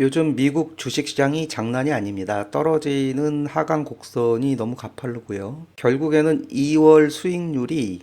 요즘 미국 주식시장이 장난이 아닙니다. 떨어지는 하강 곡선이 너무 가파르고요. 결국에는 2월 수익률이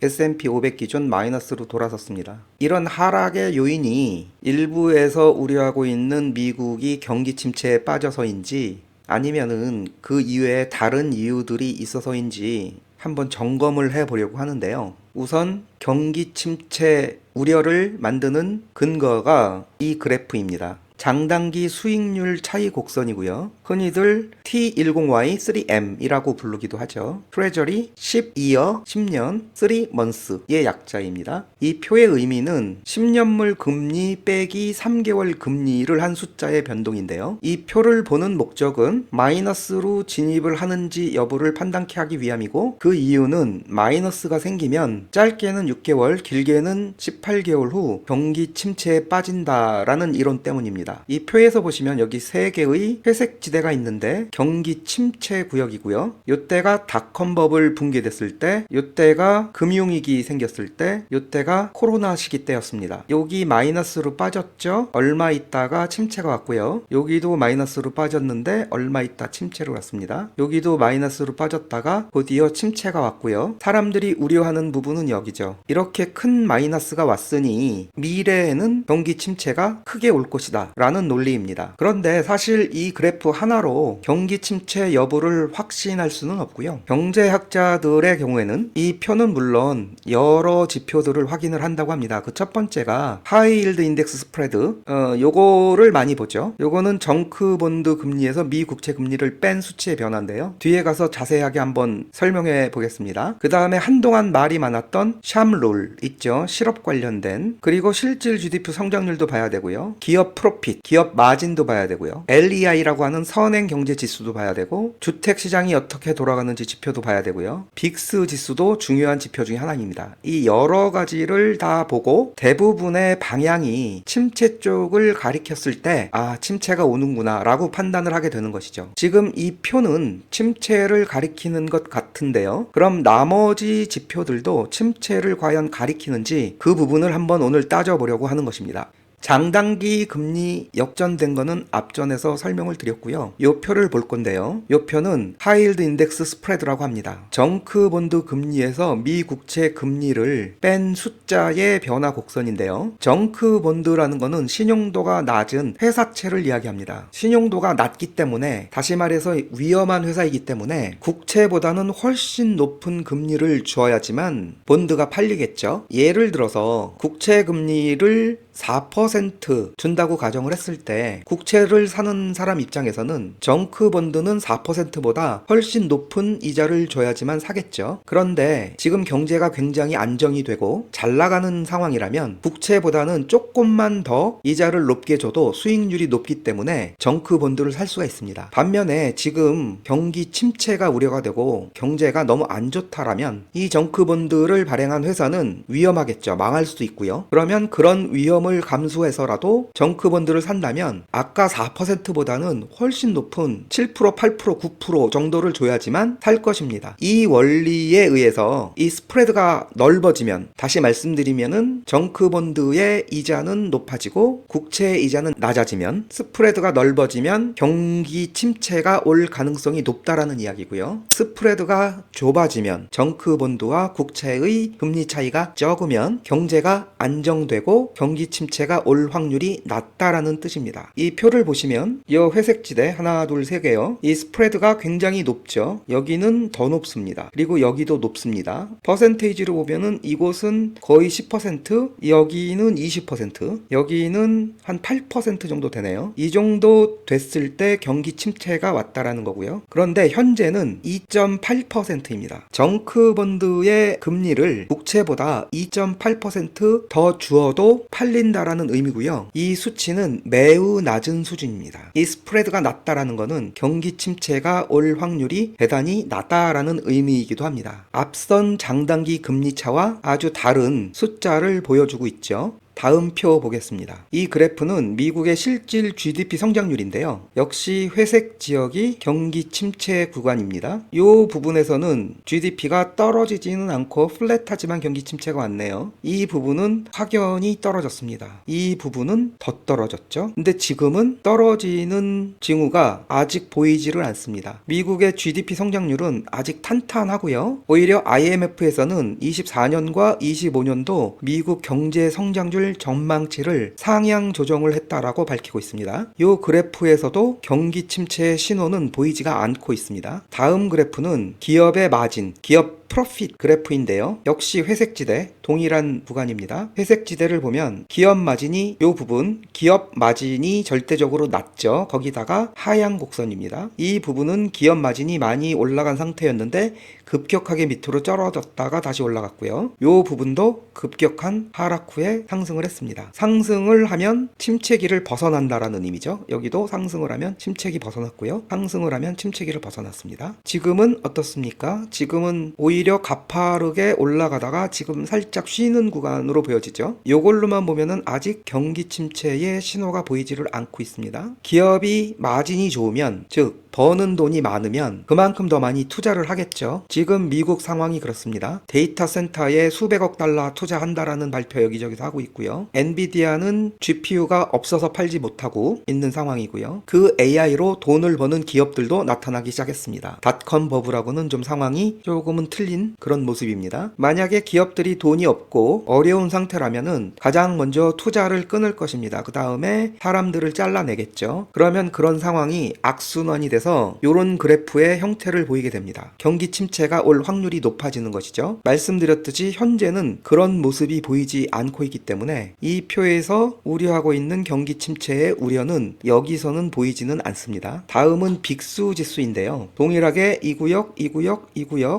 S&P 500 기준 마이너스로 돌아섰습니다. 이런 하락의 요인이 일부에서 우려하고 있는 미국이 경기 침체에 빠져서인지 아니면은 그 이외에 다른 이유들이 있어서인지 한번 점검을 해보려고 하는데요. 우선 경기 침체 우려를 만드는 근거가 이 그래프입니다. 장단기 수익률 차이 곡선이고요. 흔히들 T10Y3M이라고 부르기도 하죠. 트레저리 12여 10년 3months의 약자입니다. 이 표의 의미는 10년물 금리 빼기 3개월 금리를 한 숫자의 변동인데요. 이 표를 보는 목적은 마이너스로 진입을 하는지 여부를 판단케 하기 위함이고, 그 이유는 마이너스가 생기면 짧게는 6개월, 길게는 18개월 후 경기 침체에 빠진다라는 이론 때문입니다. 이 표에서 보시면 여기 3개의 회색 지대가 있는데 경기 침체 구역이고요. 이때가 닷컴 버블 붕괴됐을 때, 이때가 금융위기 생겼을 때, 이때가 코로나 시기 때였습니다. 여기 마이너스로 빠졌죠. 얼마 있다가 침체가 왔고요. 여기도 마이너스로 빠졌는데 얼마 있다 침체로 왔습니다. 여기도 마이너스로 빠졌다가 곧이어 침체가 왔고요. 사람들이 우려하는 부분은 여기죠. 이렇게 큰 마이너스가 왔으니 미래에는 경기 침체가 크게 올 것이다 라는 논리입니다. 그런데 사실 이 그래프 하나로 경기 침체 여부를 확신할 수는 없고요. 경제학자들의 경우에는 이 표는 물론 여러 지표들을 확인을 한다고 합니다. 그 첫 번째가 하이힐드 인덱스 스프레드, 요거를 많이 보죠. 요거는 정크 본드 금리에서 미 국채 금리를 뺀 수치의 변화인데요. 뒤에 가서 자세하게 한번 설명해 보겠습니다. 그 다음에 한동안 말이 많았던 샴룰 있죠. 실업 관련된. 그리고 실질 GDP 성장률도 봐야 되고요. 기업 프로핏, 기업 마진도 봐야 되고요. LEI라고 하는 선행 경제 지수도 봐야 되고, 주택 시장이 어떻게 돌아가는지 지표도 봐야 되고요. 빅스 지수도 중요한 지표 중에 하나입니다. 이 여러 가지를 다 보고 대부분의 방향이 침체 쪽을 가리켰을 때, 아, 침체가 오는구나 라고 판단을 하게 되는 것이죠. 지금 이 표는 침체를 가리키는 것 같은데요. 그럼 나머지 지표들도 침체를 과연 가리키는지 그 부분을 한번 오늘 따져보려고 하는 것입니다. 장단기 금리 역전된 거는 앞전에서 설명을 드렸고요. 이 표를 볼 건데요. 이 표는 하이힐드 인덱스 스프레드라고 합니다. 정크 본드 금리에서 미 국채 금리를 뺀 숫자의 변화 곡선인데요. 정크 본드라는 거는 신용도가 낮은 회사채를 이야기합니다. 신용도가 낮기 때문에, 다시 말해서 위험한 회사이기 때문에 국채보다는 훨씬 높은 금리를 주어야지만 본드가 팔리겠죠. 예를 들어서 국채 금리를 4% 준다고 가정을 했을 때 국채를 사는 사람 입장에서는 정크 본드는 4%보다 훨씬 높은 이자를 줘야지만 사겠죠. 그런데 지금 경제가 굉장히 안정이 되고 잘 나가는 상황이라면 국채보다는 조금만 더 이자를 높게 줘도 수익률이 높기 때문에 정크 본드를 살 수가 있습니다. 반면에 지금 경기 침체가 우려가 되고 경제가 너무 안 좋다라면 이 정크 본드를 발행한 회사는 위험하겠죠. 망할 수도 있고요. 그러면 그런 위험을 감수해서라도 정크본드를 산다면 아까 4%보다는 훨씬 높은 7%, 8%, 9% 정도를 줘야지만 살 것입니다. 이 원리에 의해서 이 스프레드가 넓어지면, 다시 말씀드리면은 정크본드의 이자는 높아지고 국채의 이자는 낮아지면, 스프레드가 넓어지면 경기 침체가 올 가능성이 높다라는 이야기고요. 스프레드가 좁아지면, 정크본드와 국채의 금리 차이가 적으면 경제가 안정되고 경기 침체가 올 확률이 낮다라는 뜻입니다. 이 표를 보시면 이 회색 지대 하나 둘 세 개요. 이 스프레드가 굉장히 높죠. 여기는 더 높습니다. 그리고 여기도 높습니다. 퍼센테이지로 보면은 이곳은 거의 10%, 여기는 20%, 여기는 한 8% 정도 되네요. 이 정도 됐을 때 경기 침체가 왔다라는 거고요. 그런데 현재는 2.8%입니다. 정크본드의 금리를 국채보다 2.8% 주어도 팔린다라는 의미고요. 이 수치는 매우 낮은 수준입니다. 이 스프레드가 낮다라는 것은 경기 침체가 올 확률이 대단히 낮다라는 의미이기도 합니다. 앞선 장단기 금리 차와 아주 다른 숫자를 보여주고 있죠. 다음 표 보겠습니다. 이 그래프는 미국의 실질 GDP 성장률인데요. 역시 회색 지역이 경기 침체 구간입니다. 이 부분에서는 GDP가 떨어지지는 않고 플랫하지만 경기 침체가 왔네요. 이 부분은 확연히 떨어졌습니다. 이 부분은 더 떨어졌죠. 근데 지금은 떨어지는 징후가 아직 보이지를 않습니다. 미국의 GDP 성장률은 아직 탄탄하고요. 오히려 IMF에서는 24년과 25년도 미국 경제 성장률 전망치를 상향 조정을 했다라고 밝히고 있습니다. 이 그래프에서도 경기 침체의 신호는 보이지가 않고 있습니다. 다음 그래프는 기업의 마진, 기업 프로핏 그래프인데요. 역시 회색지대 동일한 구간입니다. 회색지대를 보면 기업 마진이 이 부분, 기업 마진이 절대적으로 낮죠. 거기다가 하향 곡선입니다. 이 부분은 기업 마진이 많이 올라간 상태였는데 급격하게 밑으로 떨어졌다가 다시 올라갔고요. 이 부분도 급격한 하락 후에 상승을 했습니다. 상승을 하면 침체기를 벗어난다라는 의미죠. 여기도 상승을 하면 침체기 벗어났고요. 상승을 하면 침체기를 벗어났습니다. 지금은 어떻습니까? 지금은 오히려 가파르게 올라가다가 지금 살짝 쉬는 구간으로 보여지죠. 이걸로만 보면은 아직 경기 침체의 신호가 보이지를 않고 있습니다. 기업이 마진이 좋으면, 즉 버는 돈이 많으면 그만큼 더 많이 투자를 하겠죠. 지금 미국 상황이 그렇습니다. 데이터 센터에 수백억 달러 투자한다라는 발표 여기저기서 하고 있고요. 엔비디아는 GPU가 없어서 팔지 못하고 있는 상황이고요. 그 AI로 돈을 버는 기업들도 나타나기 시작했습니다. 닷컴 버블하고는 좀 상황이 조금은 틀린 그런 모습입니다. 만약에 기업들이 돈이 없고 어려운 상태라면은 가장 먼저 투자를 끊을 것입니다. 그 다음에 사람들을 잘라내겠죠. 그러면 그런 상황이 악순환이 돼서 이런 그래프의 형태를 보이게 됩니다. 경기 침체가 올 확률이 높아지는 것이죠. 말씀드렸듯이 현재는 그런 모습이 보이지 않고 있기 때문에 이 표에서 우려하고 있는 경기 침체의 우려는 여기서는 보이지는 않습니다. 다음은 빅스 지수인데요. 동일하게 이 구역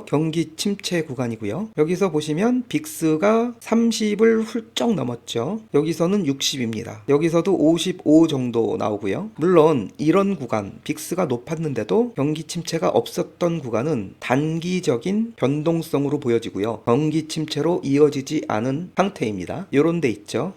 경기 침체 구간이고요. 여기서 보시면 빅스가 30을 훌쩍 넘었죠. 여기서는 60입니다. 여기서도 55 정도 나오고요. 물론 이런 구간 빅스가 높았는데도 경기 침체가 없었던 구간은 단기적인 변동성으로 보여지고요. 경기 침체로 이어지지 않은 상태입니다. 요런 데 있죠.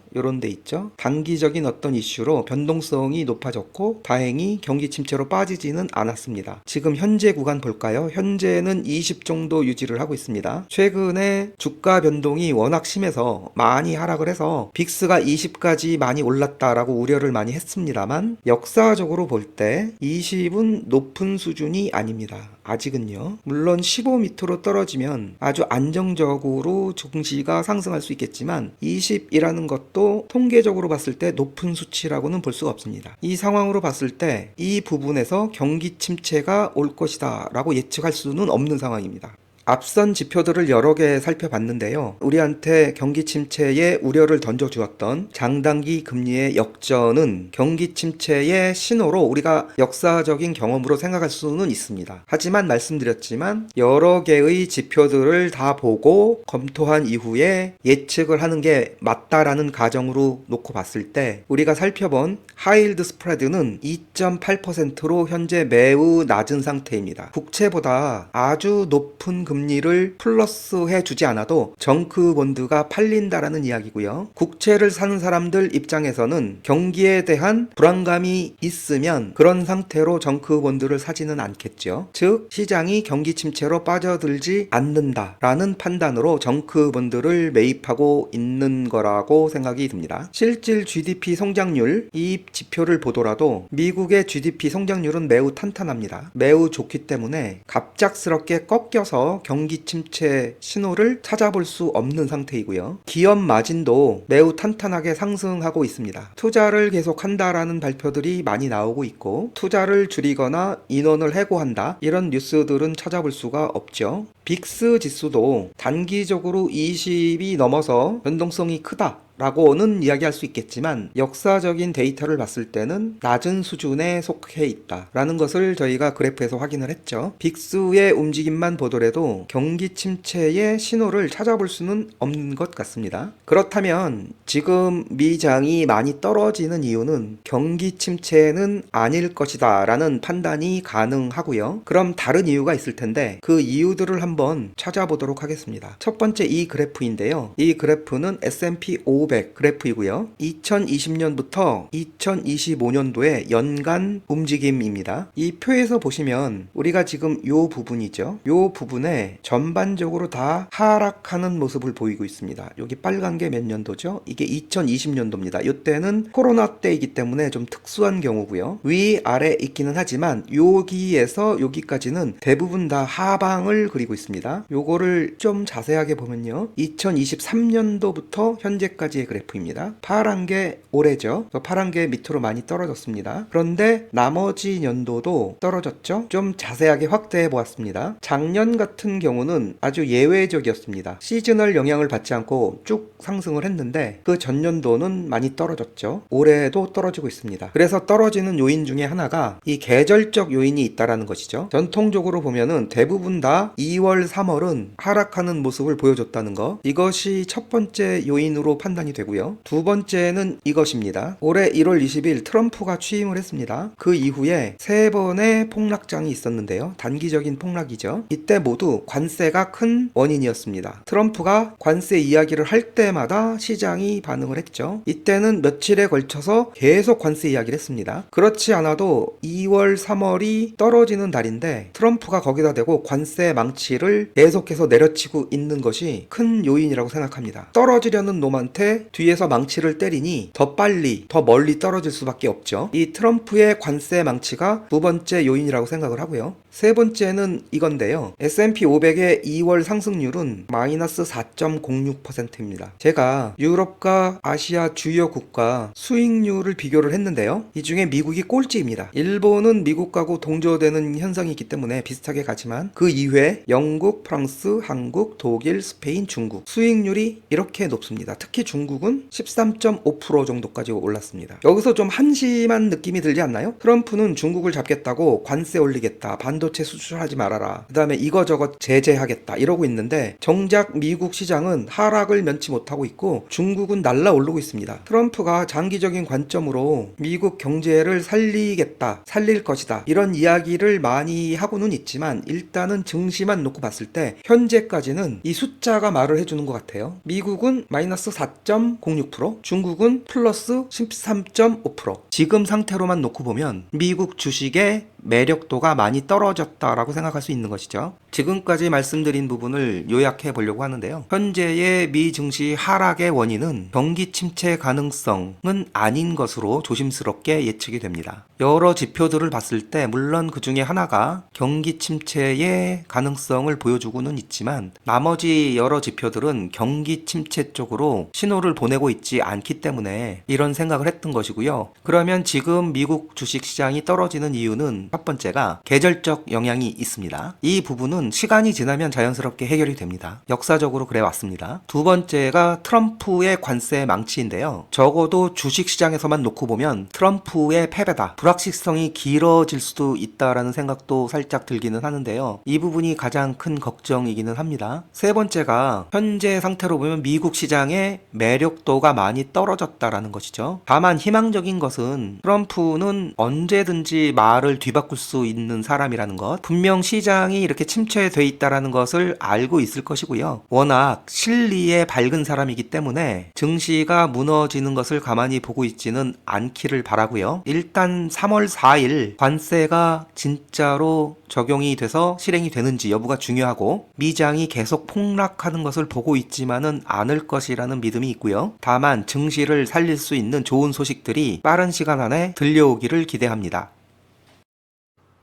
단기적인 어떤 이슈로 변동성이 높아졌고 다행히 경기 침체로 빠지지는 않았습니다. 지금 현재 구간 볼까요? 현재는 20 정도 유지를 하고 있습니다. 최근에 주가 변동이 워낙 심해서 많이 하락을 해서 빅스가 20까지 많이 올랐다라고 우려를 많이 했습니다만 역사적으로 볼 때 20은 높은 수준이 아닙니다. 아직은요. 물론 15 밑으로 떨어지면 아주 안정적으로 증시가 상승할 수 있겠지만 20이라는 것도 통계적으로 봤을 때 높은 수치라고는 볼 수가 없습니다. 이 상황으로 봤을 때 이 부분에서 경기 침체가 올 것이다 라고 예측할 수는 없는 상황입니다. 앞선 지표들을 여러 개 살펴봤는데요. 우리한테 경기 침체의 우려를 던져주었던 장단기 금리의 역전은 경기 침체의 신호로 우리가 역사적인 경험으로 생각할 수는 있습니다. 하지만 말씀드렸지만 여러 개의 지표들을 다 보고 검토한 이후에 예측을 하는 게 맞다라는 가정으로 놓고 봤을 때 우리가 살펴본 하이힐드 스프레드는 2.8%로 현재 매우 낮은 상태입니다. 국채보다 아주 높은 금리를 플러스해 주지 않아도 정크 본드가 팔린다라는 이야기고요. 국채를 사는 사람들 입장에서는 경기에 대한 불안감이 있으면 그런 상태로 정크 본드를 사지는 않겠죠. 즉 시장이 경기 침체로 빠져들지 않는다라는 판단으로 정크 본드를 매입하고 있는 거라고 생각이 듭니다. 실질 GDP 성장률 이 지표를 보더라도 미국의 GDP 성장률은 매우 탄탄합니다. 매우 좋기 때문에 갑작스럽게 꺾여서 경기 침체 신호를 찾아볼 수 없는 상태이고요. 기업 마진도 매우 탄탄하게 상승하고 있습니다. 투자를 계속한다라는 발표들이 많이 나오고 있고 투자를 줄이거나 인원을 해고한다 이런 뉴스들은 찾아볼 수가 없죠. 빅스 지수도 단기적으로 20이 넘어서 변동성이 크다 라고는 이야기할 수 있겠지만 역사적인 데이터를 봤을 때는 낮은 수준에 속해 있다 라는 것을 저희가 그래프에서 확인을 했죠. 빅스의 움직임만 보더라도 경기 침체의 신호를 찾아볼 수는 없는 것 같습니다. 그렇다면 지금 미장이 많이 떨어지는 이유는 경기 침체는 아닐 것이다 라는 판단이 가능하고요. 그럼 다른 이유가 있을 텐데 그 이유들을 한번 찾아보도록 하겠습니다. 첫 번째 이 그래프인데요. 이 그래프는 S&P 500 S&P500 그래프이고요. 2020년부터 2025년도의 연간 움직임입니다. 이 표에서 보시면 우리가 지금 요 부분이죠. 요 부분에 전반적으로 다 하락하는 모습을 보이고 있습니다. 여기 빨간 게 몇 년도죠? 이게 2020년도입니다. 이때는 코로나 때이기 때문에 좀 특수한 경우고요. 위아래 있기는 하지만 여기에서 여기까지는 대부분 다 하방을 그리고 있습니다. 요거를 좀 자세하게 보면요. 2023년도부터 현재까지의 그래프입니다. 파란 게 올해죠. 파란 게 밑으로 많이 떨어졌습니다. 그런데 나머지 연도도 떨어졌죠. 좀 자세하게 확대해 보았습니다. 작년 같은 경우는 아주 예외적이었습니다. 시즈널 영향을 받지 않고 쭉 상승을 했는데 그 전년도는 많이 떨어졌죠. 올해도 떨어지고 있습니다. 그래서 떨어지는 요인 중에 하나가 이 계절적 요인이 있다라는 것이죠. 전통적으로 보면은 대부분 다 2월, 3월은 하락하는 모습을 보여줬다는 거. 이것이 첫 번째 요인으로 판단이 되고요. 두 번째는 이것입니다. 올해 1월 20일 트럼프가 취임을 했습니다. 그 이후에 세 번의 폭락장이 있었는데요. 단기적인 폭락이죠. 이때 모두 관세가 큰 원인이었습니다. 트럼프가 관세 이야기를 할 때마다 시장이 반응을 했죠. 이때는 며칠에 걸쳐서 계속 관세 이야기를 했습니다. 그렇지 않아도 2월, 3월이 떨어지는 달인데 트럼프가 거기다 대고 관세 망치를 계속해서 내려치고 있는 것이 큰 요인이라고 생각합니다. 떨어지려는 놈한테 뒤에서 망치를 때리니 더 빨리, 더 멀리 떨어질 수밖에 없죠. 이 트럼프의 관세 망치가 두 번째 요인이라고 생각을 하고요. 세 번째는 이건데요. S&P 500의 2월 상승률은 마이너스 4.06%입니다. 제가 유럽과 아시아 주요 국가 수익률을 비교를 했는데요. 이 중에 미국이 꼴찌입니다. 일본은 미국하고 동조되는 현상이 있기 때문에 비슷하게 가지만 그 이외에 영국, 프랑스, 한국, 독일, 스페인, 중국 수익률이 이렇게 높습니다. 특히 중국은 13.5% 정도까지 올랐습니다. 여기서 좀 한심한 느낌이 들지 않나요? 트럼프는 중국을 잡겠다고 관세 올리겠다, 반도체 수출하지 말아라, 그 다음에 이거저거 제재하겠다 이러고 있는데 정작 미국 시장은 하락을 면치 못하고 있고 중국은 날라오르고 있습니다. 트럼프가 장기적인 관점으로 미국 경제를 살리겠다, 살릴 것이다 이런 이야기를 많이 하고는 있지만 일단은 증시만 놓고 봤을 때 현재까지는 이 숫자가 말을 해주는 것 같아요. 미국은 마이너스 4.06%, 중국은 플러스 13.5%. 지금 상태로만 놓고 보면 미국 주식의 매력도가 많이 떨어졌다라고 생각할 수 있는 것이죠. 지금까지 말씀드린 부분을 요약해 보려고 하는데요. 현재의 미 증시 하락의 원인은 경기 침체 가능성은 아닌 것으로 조심스럽게 예측이 됩니다. 여러 지표들을 봤을 때 물론 그 중에 하나가 경기 침체의 가능성을 보여주고는 있지만 나머지 여러 지표들은 경기 침체 쪽으로 신호를 보내고 있지 않기 때문에 이런 생각을 했던 것이고요. 그러면 지금 미국 주식시장이 떨어지는 이유는 첫 번째가 계절적 영향이 있습니다. 이 부분은 시간이 지나면 자연스럽게 해결이 됩니다. 역사적으로 그래 왔습니다. 두 번째가 트럼프의 관세 망치인데요. 적어도 주식시장에서만 놓고 보면 트럼프의 패배다, 불확실성이 길어질 수도 있다라는 생각도 살짝 들기는 하는데요. 이 부분이 가장 큰 걱정이기는 합니다. 세 번째가 현재 상태로 보면 미국 시장의 매력도가 많이 떨어졌다라는 것이죠. 다만 희망적인 것은 트럼프는 언제든지 말을 뒤바꿀 수 있는 사람이라는 것, 분명 시장이 이렇게 침체돼 있다라는 것을 알고 있을 것이고요. 워낙 실리에 밝은 사람이기 때문에 증시가 무너지는 것을 가만히 보고 있지는 않기를 바라고요. 일단 3월 4일 관세가 진짜로 적용이 돼서 실행이 되는지 여부가 중요하고 미장이 계속 폭락하는 것을 보고 있지만은 않을 것이라는 믿음이 있고요. 다만 증시를 살릴 수 있는 좋은 소식들이 빠른 시간 안에 들려오기를 기대합니다.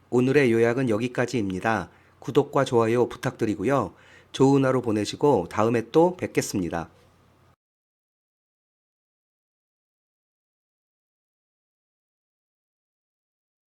오늘의 요약은 여기까지입니다. 구독과 좋아요 부탁드리고요. 좋은 하루 보내시고 다음에 또 뵙겠습니다.